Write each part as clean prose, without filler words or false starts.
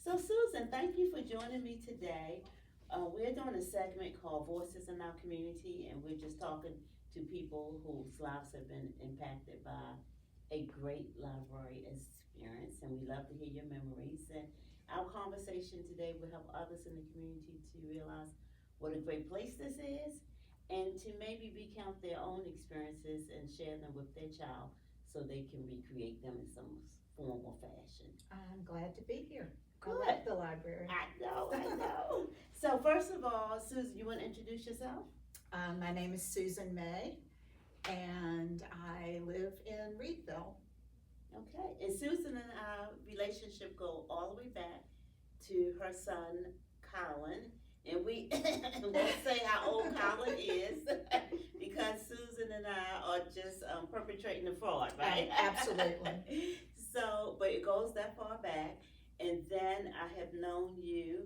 So Susan, thank you for joining me today. We're doing a segment called Voices in Our Community, and we're just talking to people whose lives have been impacted by a great library experience, and we love to hear your memories. And our conversation today will help others in the community to realize what a great place this is, and to maybe recount their own experiences and share them with their child so they can recreate them in some form or fashion. I'm glad to be here. I Good. love the library. I know. So first of all, Susan, you want to introduce yourself? My name is Susan May, and I live in Reedville. Okay. And Susan and our relationship go all the way back to her son, Colin. And we won't say how old Colin is because Susan and I are just perpetrating the fraud, right? Absolutely. So, but it goes that far back. And then I have known you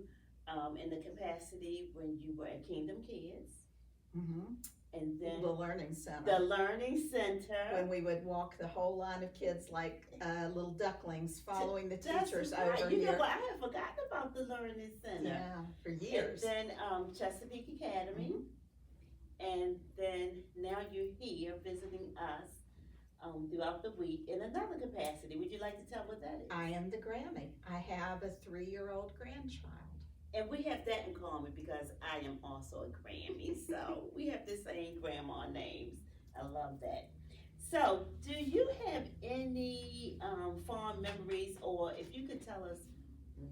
in the capacity when you were at Kingdom Kids. Mm-hmm. And then The Learning Center. the Learning Center. When we would walk the whole line of kids like little ducklings following the That's teachers right. over You here. know what? I had forgotten about the Learning Center. Yeah, for years. And then Chesapeake Academy. And then now you're here visiting us throughout the week in another capacity. Would you like to tell what that is? I am the Grammy. I have a 3-year-old grandchild. And we have that in common because I am also a Grammy. So we have the same grandma names. I love that. So do you have any fond memories, or if you could tell us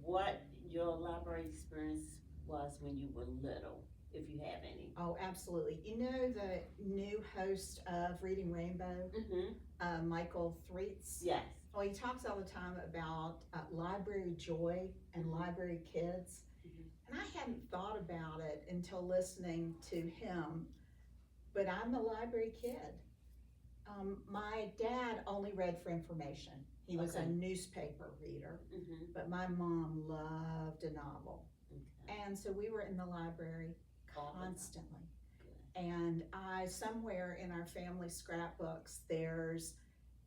what your library experience was when you were little, if you have any? Oh, absolutely. You know the new host of Reading Rainbow, Mm-hmm. Michael Threets? Yes. Well, he talks all the time about library joy and library kids. Mhm. And I hadn't thought about it until listening to him, but I'm a library kid. My dad only read for information. He was a Okay. newspaper reader, Mm-hmm. but my mom loved a novel. Okay. And so we were in the library All the time. constantly. Good. And somewhere in our family scrapbooks, there's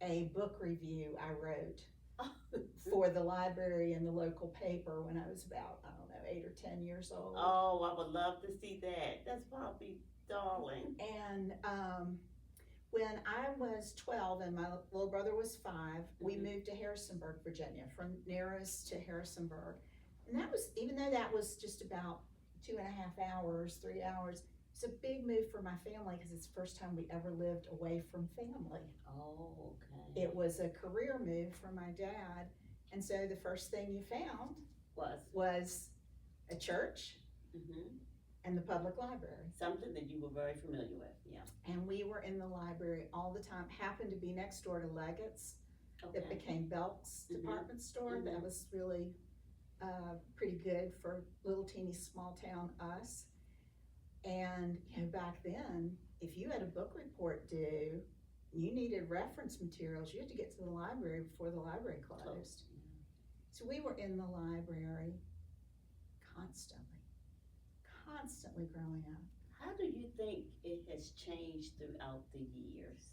a book review I wrote for the library and the local paper when I was about, I don't know, 8 or 10 years old. Oh, I would love to see that. That's probably darling. And when I was 12 and my little brother was 5, we Mhm. moved to Harrisonburg, Virginia, from Narrows to Harrisonburg. And that was, even though that was just about 2.5 hours, 3 hours, it's a big move for my family because it's the first time we ever lived away from family. Oh, okay. It was a career move for my dad. And so the first thing you found was a church Mm-hmm. and the public library. Something that you were very familiar with, yeah. And we were in the library all the time. Happened to be next door to Leggett's that Okay. became Belk's Mhm. department store. Mhm. That was really pretty good for little teeny small town us. And back then, if you had a book report due, you needed reference materials. You had to get to the library before the library closed. So we were in the library constantly growing up. How do you think it has changed throughout the years?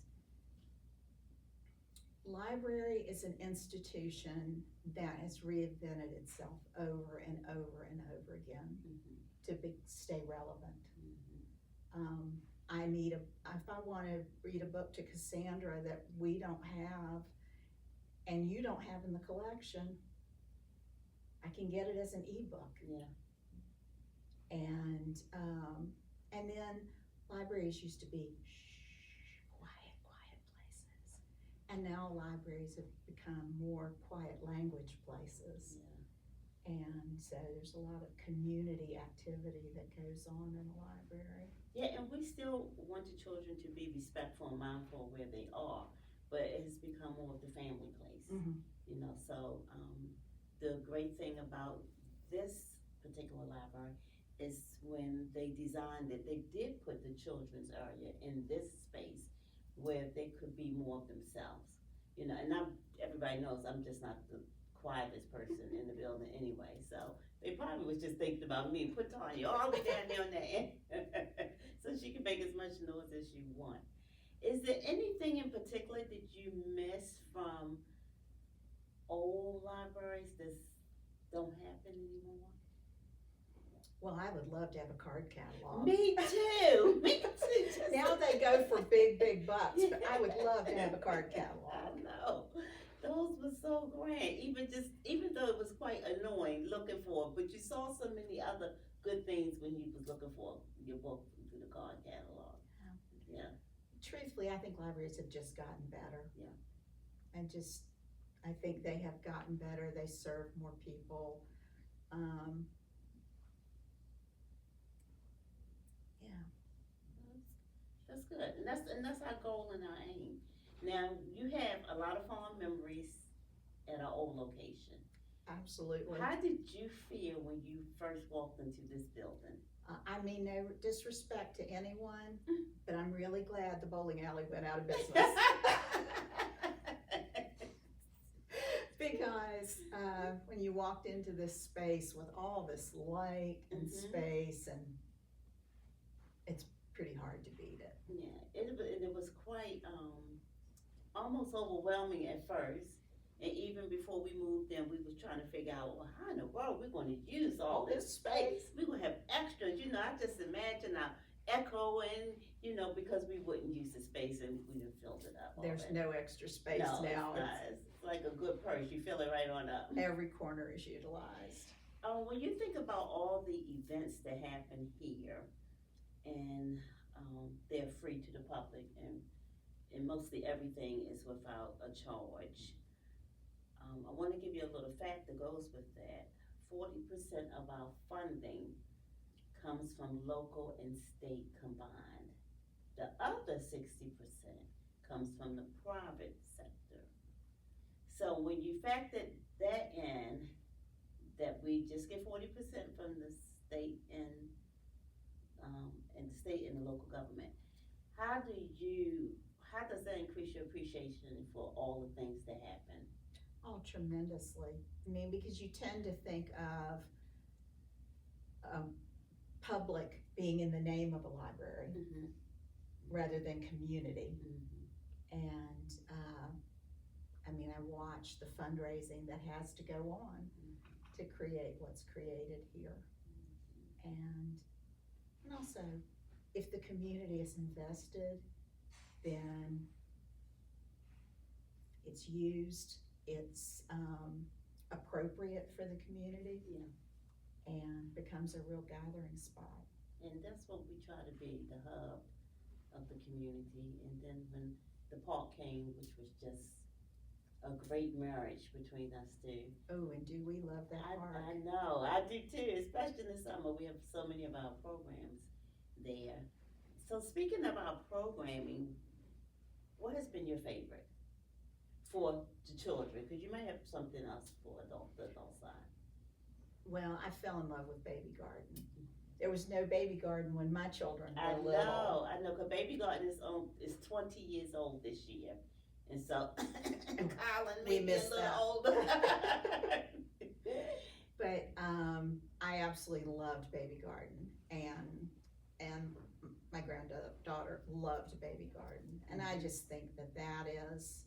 Library is an institution that has reinvented itself over and over and over again Mm-hmm. to stay relevant. Mm-hmm. If I want to read a book to Cassandra that we don't have and you don't have in the collection, I can get it as an ebook. Yeah. And then libraries used to be quiet places. And now libraries have become more quiet language places. Yeah. And so there's a lot of community activity that goes on in a library. Yeah, and we still want the children to be respectful and mindful of where they are, but it has become more of the family place. Mm-hmm. So the great thing about this particular library is when they designed it, they did put the children's area in this space where they could be more of themselves. And everybody knows I'm just not the quietest person in the building anyway, so they probably was just thinking about me. Put Tanya all the way down there on the end so she can make as much noise as you want. Is there anything in particular that you miss from old libraries that's don't happen anymore? Well, I would love to have a card catalog. Me too. Me too. Now they go for big bucks, but I would love to have a card catalog. I know. Those were so grand. Even though it was quite annoying looking for it, but you saw so many other good things when you was looking for your book through the card catalog. Yeah. Truthfully, I think libraries have just gotten better. Yeah. I think they have gotten better. They serve more people. Yeah. That's good, and that's our goal and our aim. Now, you have a lot of fond memories at our old location. Absolutely. How did you feel when you first walked into this building? I mean no disrespect to anyone, but I'm really glad the bowling alley went out of business. Because when you walked into this space with all this light and space, and it's pretty hard to beat it. Yeah, it was quite almost overwhelming at first. And even before we moved in, we was trying to figure out, well, how in the world we're going to use all this space? We're going to have extras. I just imagine our echoing, because we wouldn't use the space and we done filled it up. There's no extra space now. It's like a good purse. You fill it right on up. Every corner is utilized. When you think about all the events that happen here, and they're free to the public, and mostly everything is without a charge. I want to give you a little fact that goes with that. 40% of our funding comes from local and state combined. The other 60% comes from the private sector. So when you factor that in, that we just get 40% from the state and the state and the local government, how does that increase your appreciation for all the things that happen? Oh, tremendously. I mean, because you tend to think of public being in the name of a library rather than community. And I mean, I watch the fundraising that has to go on to create what's created here. And also, if the community is invested, then it's used, it's appropriate for the community, and becomes a real gathering spot. And that's what we try to be, the hub of the community. And then when the park came, which was just a great marriage between us two. Oh, and do we love that park? I know, I do too, especially in the summer. We have so many of our programs there. So speaking of our programming, what has been your favorite for the children? Because you might have something else for the adult side. Well, I fell in love with Baby Garden. There was no Baby Garden when my children were little. I know, because Baby Garden is 20 years old this year. And so, Colin may be a little older. But I absolutely loved Baby Garden, and my granddaughter loved Baby Garden. And I just think that is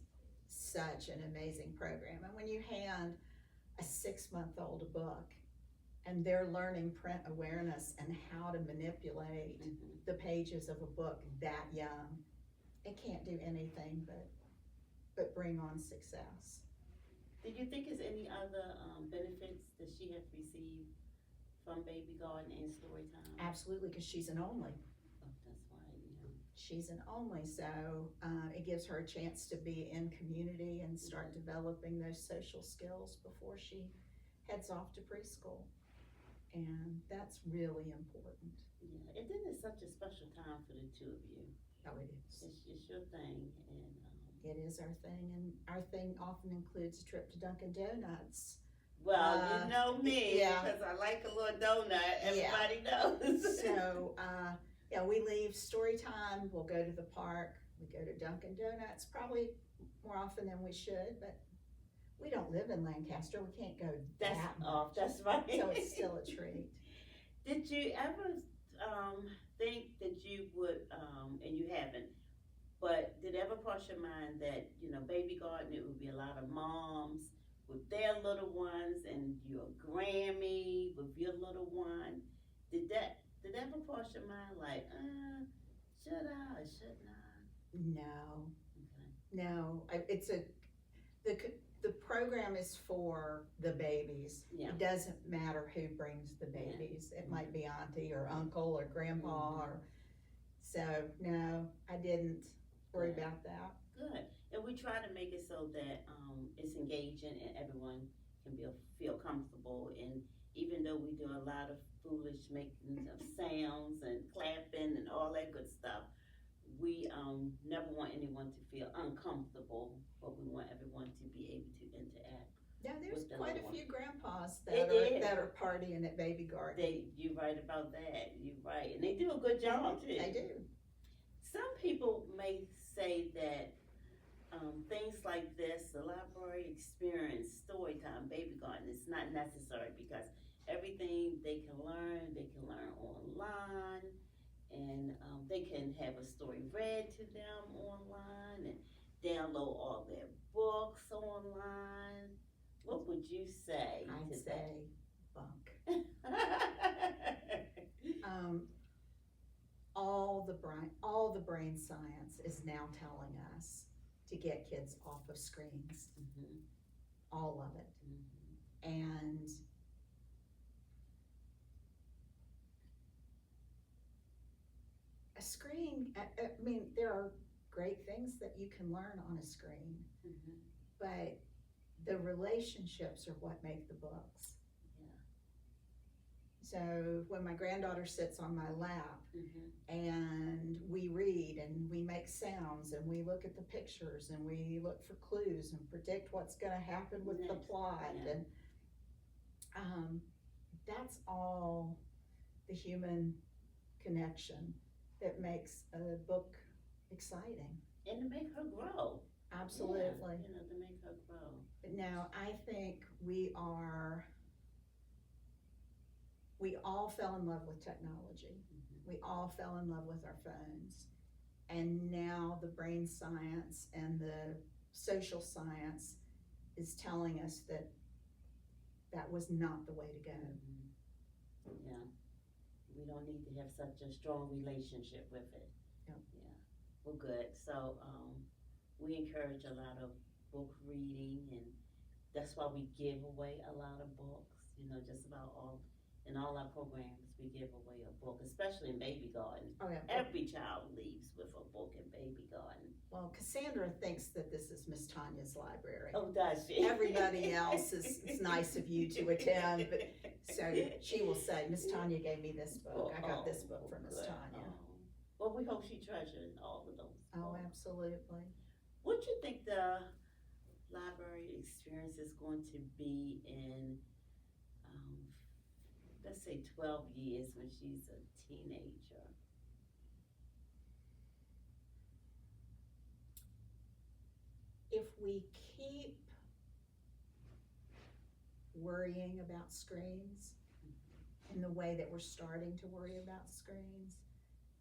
such an amazing program. And when you hand a 6-month-old a book, and they're learning print awareness and how to manipulate the pages of a book that young, it can't do anything but bring on success. Did you think there's any other benefits that she has received from Baby Garden and Storytime? Absolutely, because she's an only. Oh, that's right, yeah. She's an only, so it gives her a chance to be in community and start developing those social skills before she heads off to preschool. And that's really important. Yeah, and then it's such a special time for the two of you. Oh, it is. It's your thing, and it is our thing, and our thing often includes a trip to Dunkin' Donuts. Well, you know me, because I like a little donut. Everybody knows. So, we leave Storytime. We'll go to the park. We go to Dunkin' Donuts probably more often than we should, but we don't live in Lancaster. We can't go that much. That's right. So it's still a treat. Did you ever think that you would, and you haven't, but did it ever cross your mind that, Baby Garden, it would be a lot of moms with their little ones and your Grammy with your little one. Did that ever cross your mind like, should I or shouldn't I? No, Okay. no, the program is for the babies. Yeah. It doesn't matter who brings the babies. It might be auntie or uncle or grandpa or, so no, I didn't worry Good. about that. Good. And we try to make it so that it's engaging and everyone can feel comfortable. And even though we do a lot of foolish making of sounds and clapping and all that good stuff, we never want anyone to feel uncomfortable, but we want everyone to be able to interact. Yeah, there's with the quite a little few grandpas It is. that are partying at Baby Garden. You're right about that. You're right. And they do a good job too. They do. Some people may say that things like this, the library experience, story time, Baby Garden, is not necessary because everything they can learn online, and they can have a story read to them online and download all their books online. What would you say I'd to say bunk. that? All the brain science is now telling us to get kids off of screens, Mhm. all of it. Mhm. And a screen, I mean, there are great things that you can learn on a screen, Mhm. but the relationships are what make the books. Yeah. So when my granddaughter sits on my lap Mhm. and we read and we make sounds and we look at the pictures and we look for clues and predict what's going to happen with the Nice. plot, Yeah. and that's all the human connection that makes a book exciting. And to make her grow. Absolutely. Yeah, to make her grow. But now I think we all fell in love with technology. Mhm. We all fell in love with our phones. And now the brain science and the social science is telling us that that was not the way to go. Mhm. Yeah. We don't need to have such a strong relationship with it. Yep. Yeah. Well, good. So, we encourage a lot of book reading, and that's why we give away a lot of books. Just about in all our programs, we give away a book, especially in Baby Garden. Oh, yeah. Every child leaves with a book in Baby Garden. Well, Cassandra thinks that this is Miss Tanya's library. Oh, does she? Everybody else it's nice of you to attend, but so she will say, Miss Tanya gave me this book. I got this book from Miss good. Tanya. Well, we hope she treasures all of those. Oh, books. absolutely. What do you think the library experience is going to be in, let's say 12 years when she's a teenager? If we keep worrying about screens in the way that we're starting to worry about screens,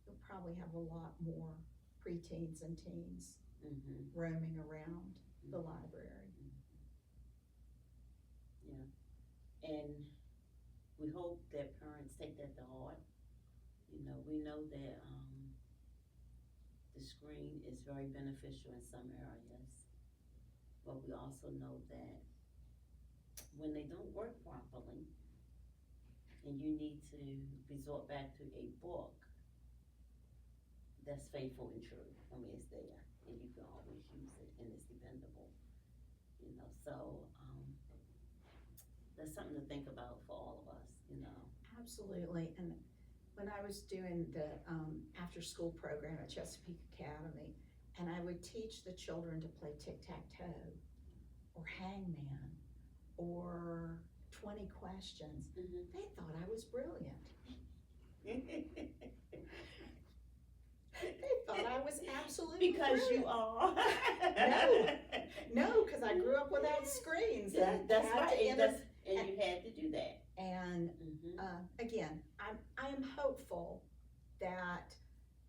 you'll probably have a lot more preteens and teens Mm-hmm. roaming around the library. Yeah, and we hope that parents take that to heart. We know that the screen is very beneficial in some areas, but we also know that when they don't work properly, and you need to resort back to a book that's faithful and true. It's there, and you can always use it, and it's dependable. So that's something to think about for all of us. Absolutely. And when I was doing the after-school program at Chesapeake Academy, and I would teach the children to play tic-tac-toe or hangman or 20 questions, they thought I was brilliant. They thought I was absolutely because brilliant. You are. No, because I grew up without screens. That's right. And you had to do that. And again, I'm hopeful that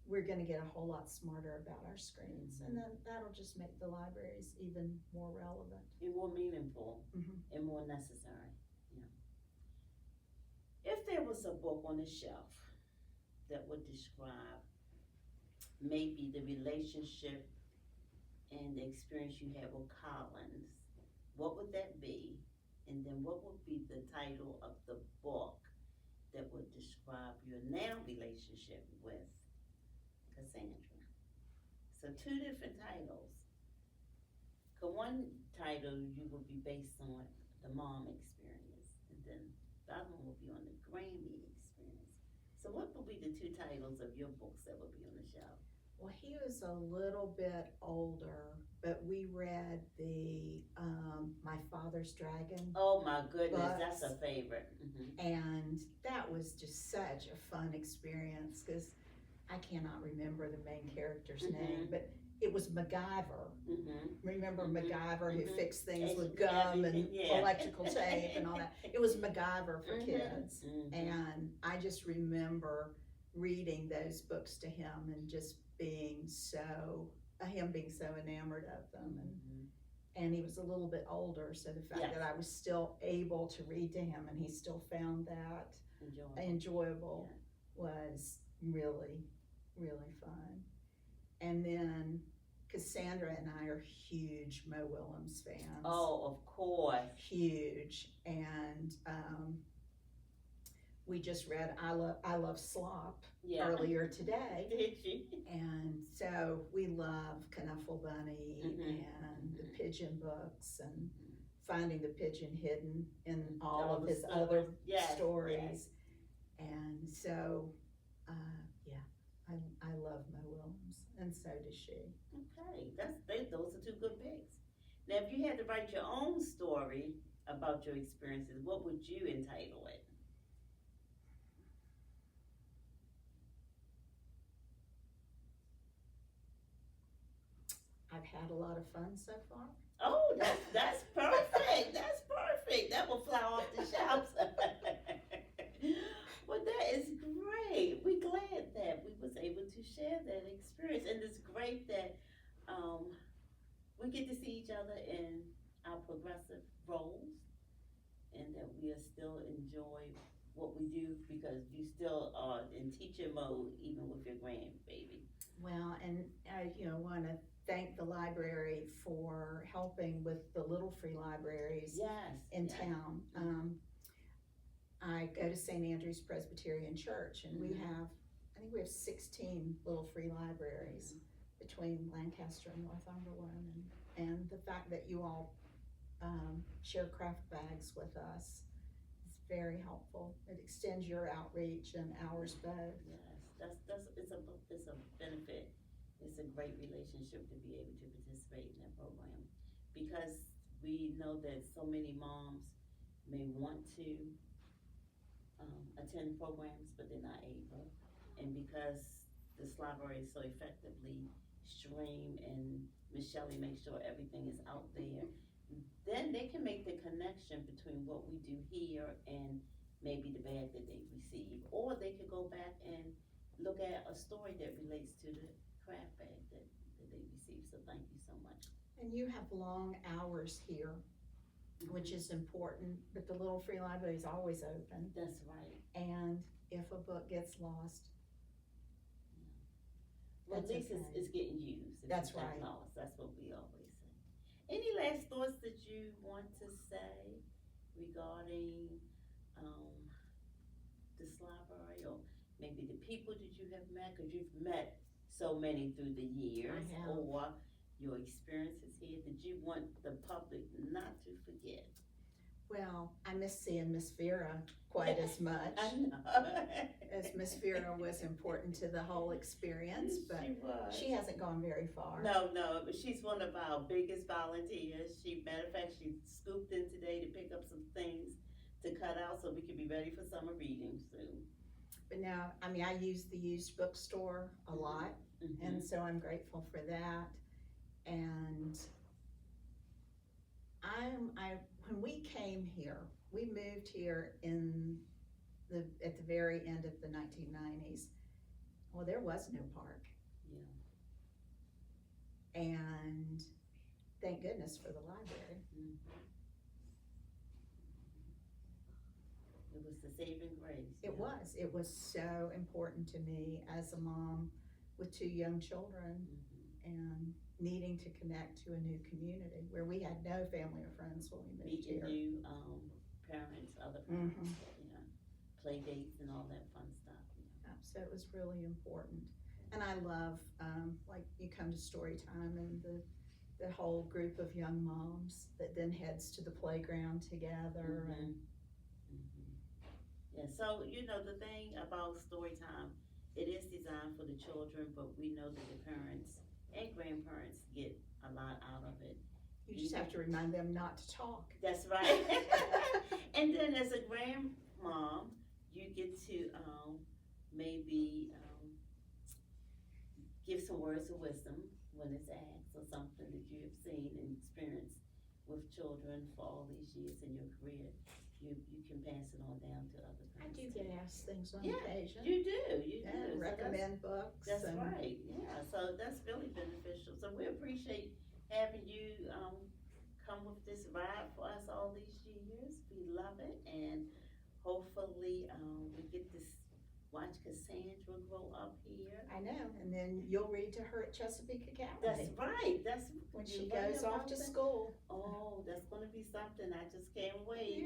we're gonna get a whole lot smarter about our screens, and then that'll just make the libraries even more relevant. And more meaningful, Mhm. and more necessary, yeah. If there was a book on the shelf that would describe maybe the relationship and the experience you had with Collins, what would that be? And then what would be the title of the book that would describe your now relationship with Cassandra? So two different titles. 'Cause one title you would be based on the mom experience, and then the other one would be on the Grammy experience. So what would be the two titles of your books that would be on the shelf? Well, he was a little bit older, but we read the My Father's Dragon, Oh my goodness, that's Books. a favorite. and that was just such a fun experience because I cannot remember the main character's name, but it was MacGyver. Remember MacGyver who fixed things with gum and Yeah. electrical tape and all that? It was MacGyver for kids. And I just remember reading those books to him and just being him being so enamored of them. And he was a little bit older, so the fact Yes. that I was still able to read to him and he still found that enjoyable was really, really fun. And then Cassandra and I are huge Mo Willems fans. Oh, of course. Huge. And we just read I Love Slop earlier today. Did you? And so we love Knuffle Bunny and the pigeon books and finding the pigeon hidden in all of his other stories. And so, I love Mo Willems, and so does she. Okay, those are two good picks. Now, if you had to write your own story about your experiences, what would you entitle it? I've had a lot of fun so far. Oh, that's perfect. That's perfect. That will fly off the shelves. Well, that is great. We're glad that we was able to share that experience, and it's great that we get to see each other in our progressive roles, and that we are still enjoy what we do because you still are in teacher mode even with your grandbaby. Well, and I, want to thank the library for helping with the little free libraries in town. I go to St. Andrew's Presbyterian Church, and I think we have 16 little free libraries between Lancaster and Northumberland, and the fact that you all share craft bags with us is very helpful. It extends your outreach and ours both. Yes, it's a benefit. It's a great relationship to be able to participate in that program, because we know that so many moms may want to attend programs, but they're not able. And because this library is so effectively streamed and Miss Shelley makes sure everything is out there, then they can make the connection between what we do here and maybe the bag that they receive. Or they could go back and look at a story that relates to the craft bag that they receive. So thank you so much. And you have long hours here, which is important, but the little free library is always open. That's right. And if a book gets lost, well, at least it's getting used. That's right. Lost. That's what we always say. Any last thoughts that you want to say regarding this library, or maybe the people that you have met? Because you've met so many through the years, or your experiences here that you want the public not to forget. Well, I miss seeing Miss Vera quite as much. I know. As Miss Vera was important to the whole experience, but she hasn't gone very far. No, but she's one of our biggest volunteers. Matter of fact, she scooped in today to pick up some things to cut out so we can be ready for summer reading soon. But now, I use the used bookstore a lot, and so I'm grateful for that. And when we came here, we moved here at the very end of the 1990s, Well, there was no park. Yeah. And thank goodness for the library. Mhm. It was the saving grace. It was so important to me as a mom with 2 young children Mhm. and needing to connect to a new community where we had no family or friends when we moved Meeting here. new, parents, other parents, Mhm. play dates and all that fun stuff, So it was really important. And I love, like you come to story time and the whole group of young moms that then heads to the playground together and Yeah, so, the thing about story time, it is designed for the children, but we know that the parents and grandparents get a lot out of it. you just have to remind them not to talk. That's right. And then as a grandmom, you get to, maybe, give some words of wisdom when it's asked, or something that you have seen and experienced with children for all these years in your career. You can pass it on down to other I parents. do get asked things on Yeah, occasion. You do. Yeah, So recommend books. That's and right, yeah, so that's really beneficial. So we appreciate having you, come with this ride for us all these years. We love it, and hopefully, we get to watch Cassandra grow up here. I know, and then you'll read to her at Chesapeake Academy. That's right, that's. when you she right goes off about to that. school. Oh, that's gonna be something, I just can't wait.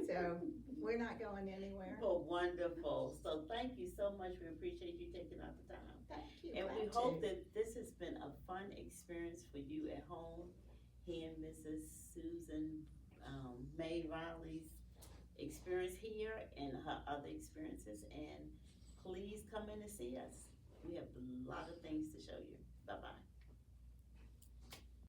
So we're not going anywhere. Oh, wonderful, so thank you so much, we appreciate you taking out the time. Thank you. And we glad hope to. that this has been a fun experience for you at home, hearing Mrs. Susan, May Riley's experience here and her other experiences, and please come in and see us. We have a lot of things to show you. Bye-bye.